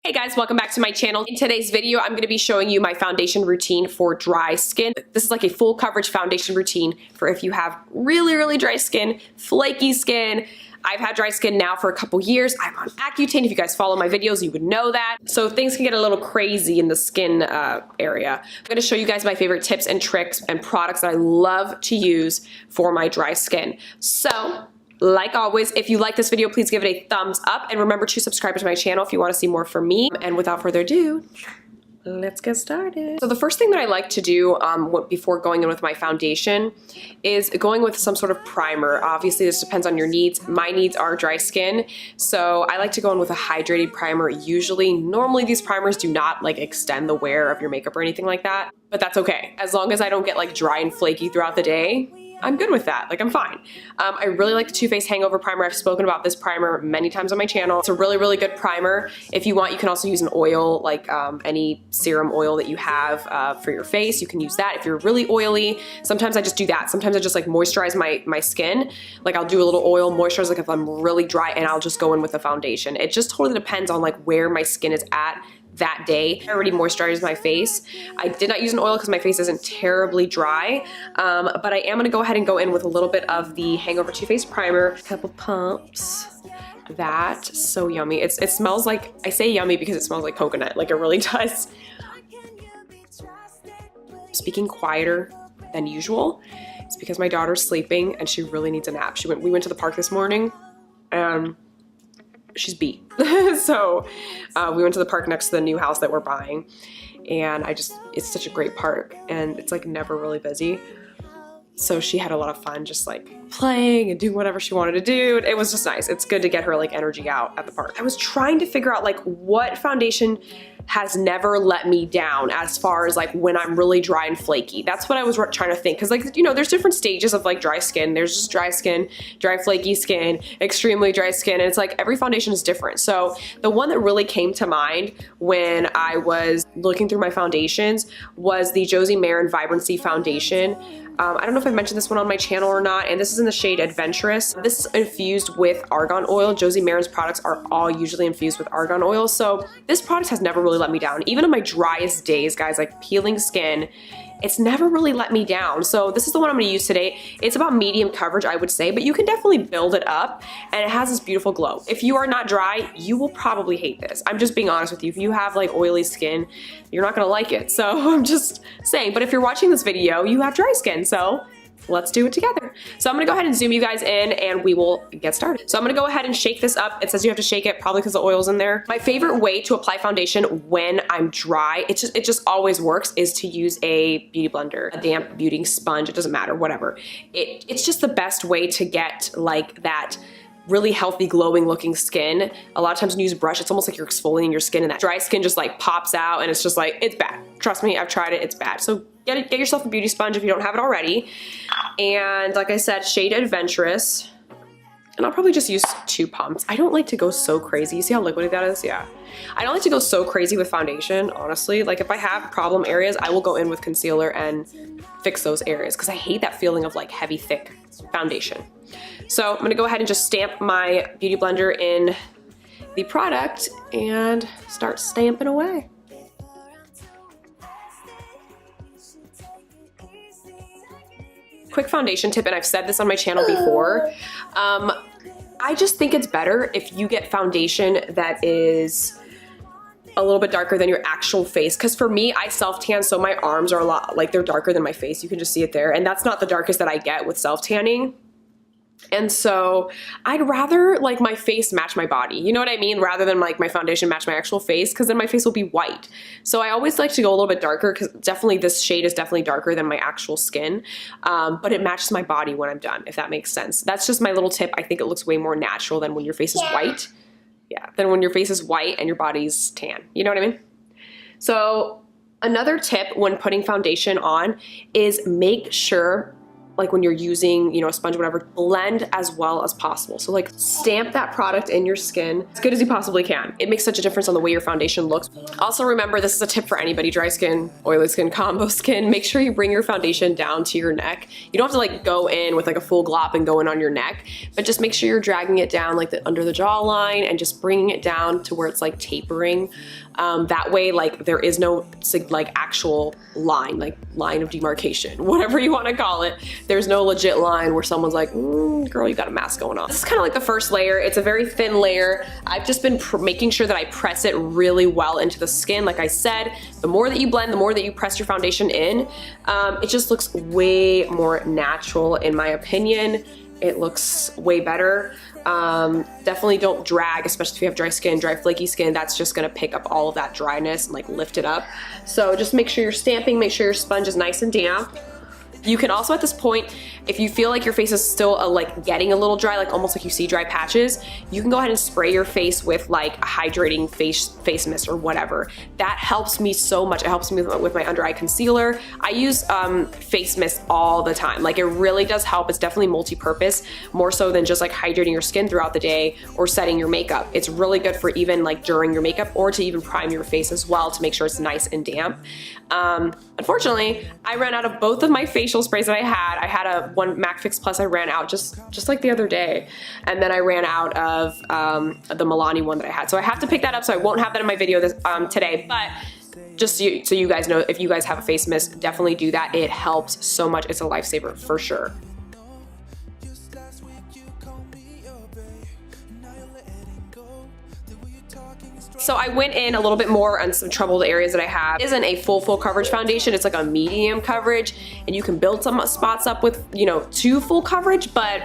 Hey guys, welcome back to my channel. In today's video, I'm going to be showing you my foundation routine for dry skin. This is like a full coverage foundation routine for if you have really dry skin, flaky skin. I've had dry skin now for a couple years. I'm on Accutane. If you guys follow my videos, you would know that. So things can get a little crazy in the skin area. I'm going to show you guys my favorite tips and tricks and products that I love to use for my dry skin. So, like always, if you like this video, please give it a thumbs up and remember to subscribe to my channel if you want to see more from me. And without further ado, let's get started. So the first thing that I like to do before going in with my foundation is going with some sort of primer. Obviously, this depends on your needs. My needs are dry skin, so I like to go in with a hydrated primer usually. Normally, these primers do not like extend the wear of your makeup or anything like that, but that's okay. As long as I don't get like dry and flaky throughout the day, I'm good with that. Like, I'm fine. I really like the Too Faced Hangover Primer. I've spoken about this primer many times on my channel. It's a really good primer. If you want, you can also use an oil, like any serum oil that you have for your face. You can use that if you're really oily. Sometimes I just do that. Sometimes I just like moisturize my skin. Like I'll do a little oil moisturize, like if I'm really dry, and I'll just go in with a foundation. It just totally depends on like where my skin is at that day. I already moisturized my face. I did not use an oil because my face isn't terribly dry, but I am gonna go ahead and go in with a little bit of the Hangover Too Faced Primer. A couple pumps. That's so yummy. It smells like, I say yummy because it smells like coconut, like it really does. Speaking quieter than usual, it's because my daughter's sleeping and she really needs a nap. We went to the park this morning and she's beat. So we went to the park next to the new house that we're buying, and it's such a great park and it's like never really busy. So she had a lot of fun just like playing and doing whatever she wanted to do. It was just nice. It's good to get her like energy out at the park. I was trying to figure out like what foundation has never let me down as far as like when I'm really dry and flaky. That's what I was trying to think. Cause like, you know, there's different stages of like dry skin. There's just dry skin, dry flaky skin, extremely dry skin. And it's like every foundation is different. So the one that really came to mind when I was looking through my foundations was the Josie Maran Vibrancy Foundation. I don't know if I've mentioned this one on my channel or not, and this is in the shade Adventurous. This is infused with argan oil. Josie Maran's products are all usually infused with argan oil, so this product has never really let me down. Even on my driest days, guys, like peeling skin, it's never really let me down. So this is the one I'm gonna use today. It's about medium coverage, I would say, but you can definitely build it up, and it has this beautiful glow. If you are not dry, you will probably hate this. I'm just being honest with you. If you have like oily skin, you're not gonna like it. So I'm just saying, but if you're watching this video, you have dry skin, so let's do it together. So I'm gonna go ahead and zoom you guys in and we will get started. So I'm gonna go ahead and shake this up. It says you have to shake it probably because the oil's in there. My favorite way to apply foundation when I'm dry, it just always works, is to use a beauty blender, a damp beauty sponge, it doesn't matter, whatever. It's just the best way to get like that really healthy, glowing looking skin. A lot of times when you use a brush, it's almost like you're exfoliating your skin, and that dry skin just like pops out, and it's just like, it's bad. Trust me, I've tried it, it's bad. So get yourself a beauty sponge if you don't have it already. And like I said, shade Adventurous. And I'll probably just use 2 pumps. I don't like to go so crazy. You see how liquidy that is? Yeah. I don't like to go so crazy with foundation, honestly. Like if I have problem areas, I will go in with concealer and fix those areas because I hate that feeling of like heavy, thick foundation. So I'm gonna go ahead and just stamp my beauty blender in the product and start stamping away. Quick foundation tip, and I've said this on my channel before. I just think it's better if you get foundation that is a little bit darker than your actual face. Because for me, I self-tan, so my arms are a lot, like they're darker than my face. You can just see it there. And that's not the darkest that I get with self-tanning. And so I'd rather like my face match my body, you know what I mean? Rather than like my foundation match my actual face, because then my face will be white. So I always like to go a little bit darker, because definitely this shade is definitely darker than my actual skin, but it matches my body when I'm done, if that makes sense. That's just my little tip. I think it looks way more natural than when your face is white. Yeah, than when your face is white and your body's tan, you know what I mean? So another tip when putting foundation on is make sure like when you're using, you know, a sponge or whatever, blend as well as possible. So like stamp that product in your skin as good as you possibly can. It makes such a difference on the way your foundation looks. Also remember, this is a tip for anybody, dry skin, oily skin, combo skin. Make sure you bring your foundation down to your neck. You don't have to like go in with like a full glop and go in on your neck, but just make sure you're dragging it down like under the jawline and just bringing it down to where it's like tapering. That way, like there is no like actual line, like line of demarcation, whatever you want to call it. There's no legit line where someone's like, girl, you got a mask going on. This is kind of like the first layer. It's a very thin layer. I've just been making sure that I press it really well into the skin. Like I said, the more that you blend, the more that you press your foundation in, it just looks way more natural in my opinion. It looks way better. Definitely don't drag, especially if you have dry skin, dry flaky skin. That's just gonna pick up all of that dryness and like lift it up. So just make sure you're stamping, make sure your sponge is nice and damp. You can also at this point, if you feel like your face is still like getting a little dry, like almost like you see dry patches, you can go ahead and spray your face with like a hydrating face mist or whatever. That helps me so much. It helps me with my under eye concealer. I use face mist all the time. Like it really does help. It's definitely multi-purpose, more so than just like hydrating your skin throughout the day or setting your makeup. It's really good for even like during your makeup or to even prime your face as well to make sure it's nice and damp. Unfortunately, I ran out of both of my facial sprays that I had. I had a one MAC Fix Plus I ran out just like the other day. And then I ran out of the Milani one that I had. So I have to pick that up, so I won't have that in my video today. But just so you guys know, if you guys have a face mist, definitely do that. It helps so much. It's a lifesaver for sure. So I went in a little bit more on some troubled areas that I have. It isn't a full coverage foundation. It's like a medium coverage, and you can build some spots up with, you know, to full coverage, but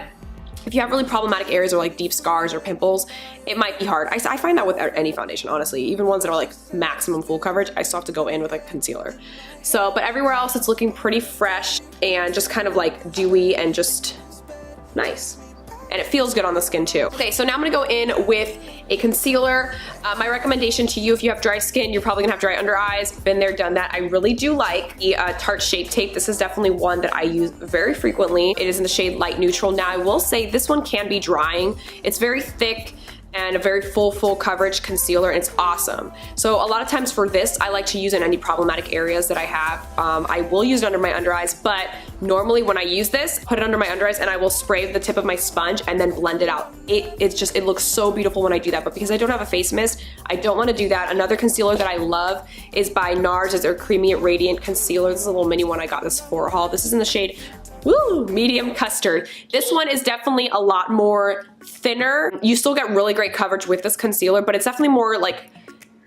if you have really problematic areas or like deep scars or pimples, it might be hard. I find that with any foundation, honestly. Even ones that are like maximum full coverage, I still have to go in with like concealer. So, but everywhere else it's looking pretty fresh and just kind of like dewy and just nice. And it feels good on the skin too. Okay, so now I'm gonna go in with a concealer. My recommendation to you, if you have dry skin, you're probably gonna have dry under eyes. Been there, done that. I really do like the Tarte Shape Tape. This is definitely one that I use very frequently. It is in the shade Light Neutral. Now I will say this one can be drying. It's very thick and a very full coverage concealer, and it's awesome. So a lot of times for this, I like to use it in any problematic areas that I have. I will use it under my under eyes, but normally when I use this, put it under my under eyes and I will spray the tip of my sponge and then blend it out. It looks so beautiful when I do that, but because I don't have a face mist, I don't wanna do that. Another concealer that I love is by NARS. It's their Creamy Radiant Concealer. This is a little mini one I got this Sephora haul. This is in the shade medium custard. This one is definitely a lot more thinner. You still get really great coverage with this concealer, but it's definitely more like,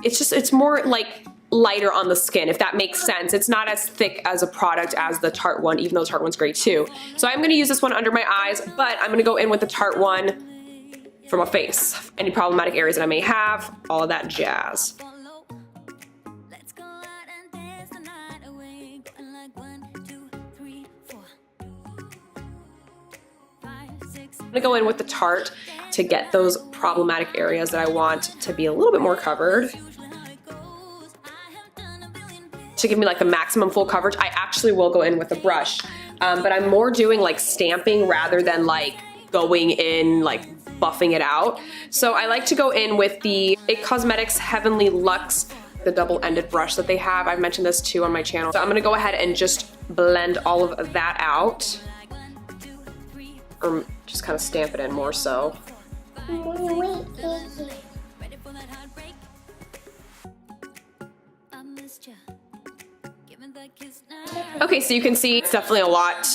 it's more like lighter on the skin, if that makes sense. It's not as thick as a product as the Tarte one, even though the Tarte one's great too. So I'm gonna use this one under my eyes, but I'm gonna go in with the Tarte one for my face. Any problematic areas that I may have, all of that jazz. I'm gonna go in with the Tarte to get those problematic areas that I want to be a little bit more covered. To give me like the maximum full coverage, I actually will go in with a brush, but I'm more doing like stamping rather than like going in like buffing it out. So I like to go in with the IT Cosmetics Heavenly Luxe, the double-ended brush that they have. I've mentioned this too on my channel. So I'm gonna go ahead and just blend all of that out. Or just kind of stamp it in more so. Okay, so you can see it's definitely a lot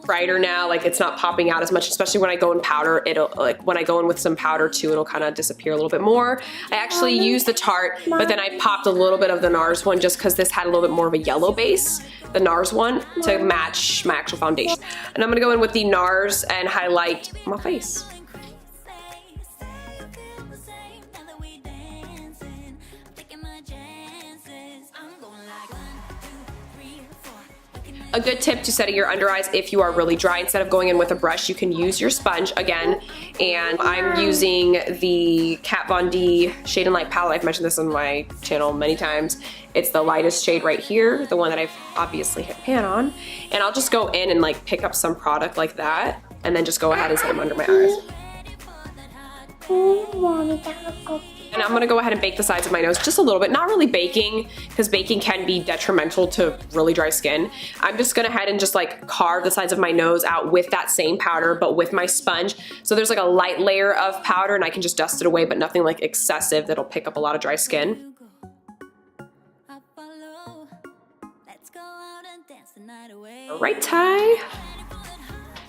brighter now. Like it's not popping out as much, especially when I go in powder. It'll like when I go in with some powder too, it'll kind of disappear a little bit more. I actually used the Tarte, but then I popped a little bit of the NARS one just because this had a little bit more of a yellow base, the NARS one, to match my actual foundation. And I'm gonna go in with the NARS and highlight my face. A good tip to setting your under eyes if you are really dry, instead of going in with a brush, you can use your sponge again. And I'm using the Kat Von D Shade and Light palette. I've mentioned this on my channel many times. It's the lightest shade right here, the one that I've obviously hit pan on. And I'll just go in and like pick up some product like that, and then just go ahead and set them under my eyes. And I'm gonna go ahead and bake the sides of my nose just a little bit, not really baking, because baking can be detrimental to really dry skin. I'm just gonna head and just like carve the sides of my nose out with that same powder, but with my sponge. So there's like a light layer of powder and I can just dust it away, but nothing like excessive that'll pick up a lot of dry skin. All right, Ty.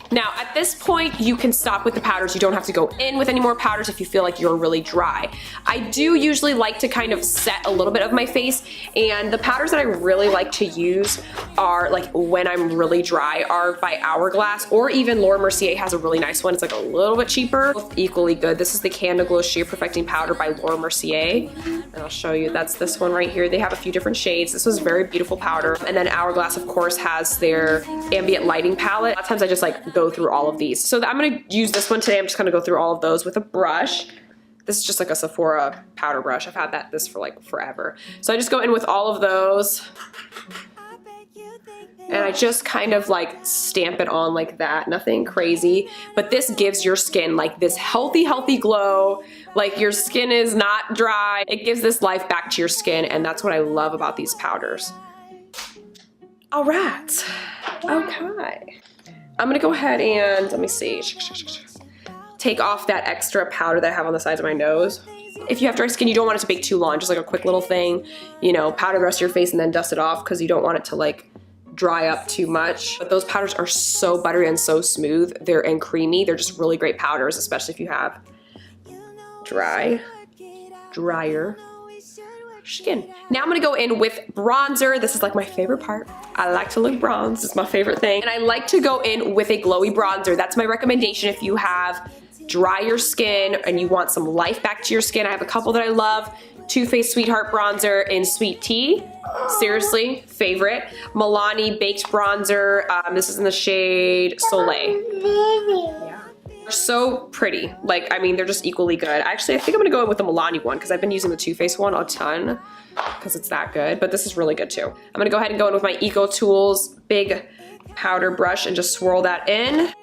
Now at this point you can stop with the powders. You don't have to go in with any more powders if you feel like you're really dry. I do usually like to kind of set a little bit of my face, and the powders that I really like to use are like when I'm really dry are by Hourglass, or even Laura Mercier has a really nice one. It's like a little bit cheaper, both equally good. This is the Candle Glow Sheer Perfecting Powder by Laura Mercier, and I'll show you. That's this one right here. They have a few different shades. This was a very beautiful powder. And then Hourglass of course has their ambient lighting palette. A lot of times I just like go through all of these. So I'm gonna use this one today. I'm just gonna go through all of those with a brush. This is just like a Sephora powder brush. I've had this for like forever. So I just go in with all of those, and I just kind of like stamp it on like that. Nothing crazy, but this gives your skin like this healthy glow. Like your skin is not dry. It gives this life back to your skin, and that's what I love about these powders. All right, okay. I'm gonna go ahead and, let me see, take off that extra powder that I have on the sides of my nose. If you have dry skin, you don't want it to bake too long, just like a quick little thing, you know, powder the rest of your face and then dust it off, because you don't want it to like dry up too much. But those powders are so buttery and so smooth, and creamy. They're just really great powders, especially if you have drier skin. Now I'm gonna go in with bronzer. This is like my favorite part. I like to look bronze, it's my favorite thing. And I like to go in with a glowy bronzer. That's my recommendation if you have drier skin and you want some life back to your skin. I have a couple that I love. Too Faced Sweetheart Bronzer in Sweet Tea. Seriously, favorite. Milani Baked Bronzer. This is in the shade Soleil. Yeah. They're so pretty. Like, I mean, they're just equally good. Actually, I think I'm gonna go in with the Milani one because I've been using the Too Faced one a ton because it's that good, but this is really good too. I'm gonna go ahead and go in with my Eco Tools big powder brush and just swirl that in.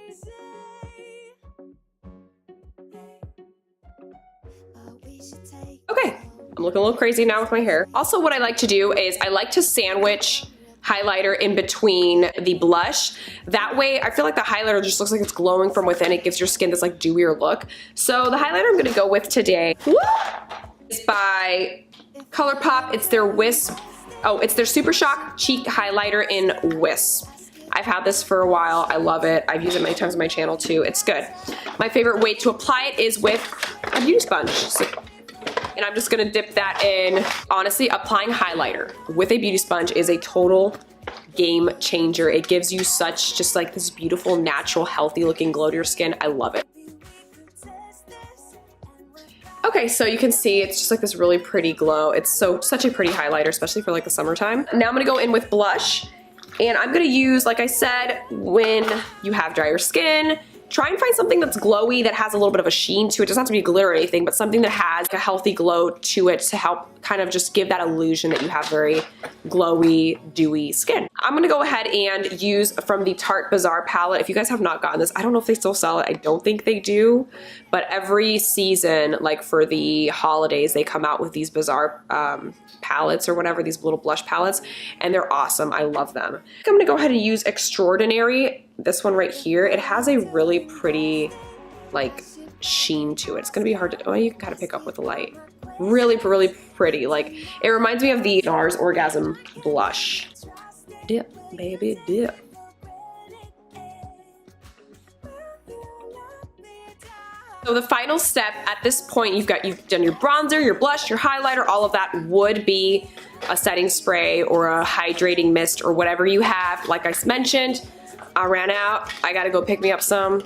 Okay, I'm looking a little crazy now with my hair. Also, what I like to do is I like to sandwich highlighter in between the blush. That way, I feel like the highlighter just looks like it's glowing from within. It gives your skin this like dewier look. So the highlighter I'm gonna go with today is by ColourPop. It's their Wisp. Oh, it's their Super Shock Cheek Highlighter in Wisp. I've had this for a while. I love it. I've used it many times on my channel too. It's good. My favorite way to apply it is with a beauty sponge. And I'm just gonna dip that in. Honestly, applying highlighter with a beauty sponge is a total game changer. It gives you such just like this beautiful, natural, healthy looking glow to your skin. I love it. Okay, so you can see it's just like this really pretty glow. It's such a pretty highlighter, especially for like the summertime. Now I'm gonna go in with blush, and I'm gonna use, like I said, when you have drier skin, try and find something that's glowy, that has a little bit of a sheen to it. It doesn't have to be glitter or anything, but something that has a healthy glow to it to help kind of just give that illusion that you have very glowy, dewy skin. I'm gonna go ahead and use from the Tarte Bazaar palette. If you guys have not gotten this, I don't know if they still sell it. I don't think they do, but every season, like for the holidays, they come out with these Bazaar palettes or whatever, these little blush palettes, and they're awesome. I love them. I'm gonna go ahead and use Extraordinary. This one right here, it has a really pretty like sheen to it. It's gonna be hard to, oh, you can kind of pick up with the light. Really, really pretty. Like, it reminds me of the NARS Orgasm blush. Dip, baby, dip. So the final step at this point, you've done your bronzer, your blush, your highlighter, all of that would be a setting spray or a hydrating mist or whatever you have. Like I mentioned, I ran out. I gotta go pick me up some.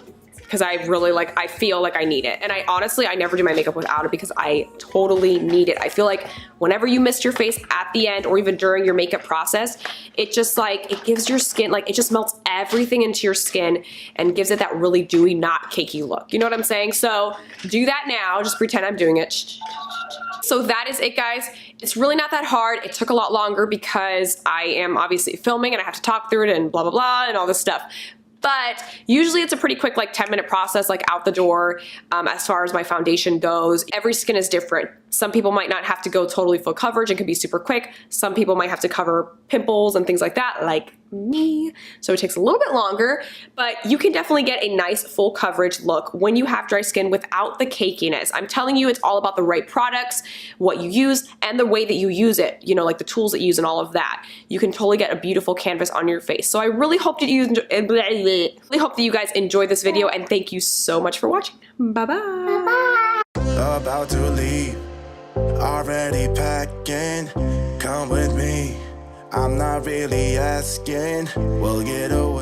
because I really I feel like I need it. And I honestly never do my makeup without it because I totally need it. I feel like whenever you mist your face at the end or even during your makeup process, it just it gives your skin, it just melts everything into your skin and gives it that really dewy, not cakey look. You know what I'm saying? So do that now. Just pretend I'm doing it. So that is it, guys. It's really not that hard. It took a lot longer because I am obviously filming and I have to talk through it and blah, blah, blah, and all this stuff. But usually it's a pretty quick 10-minute process, out the door. As far as my foundation goes, every skin is different. Some people might not have to go totally full coverage and can be super quick. Some people might have to cover pimples and things like that, like me. So it takes a little bit longer, but you can definitely get a nice full coverage look when you have dry skin without the cakiness. I'm telling you, it's all about the right products, what you use, and the way that you use it, the tools that you use and all of that. You can totally get a beautiful canvas on your face. So I really hope that you guys enjoyed this video, and thank you so much for watching. Bye-bye. About to leave, already packing. Come with me, I'm not really asking. We'll get away.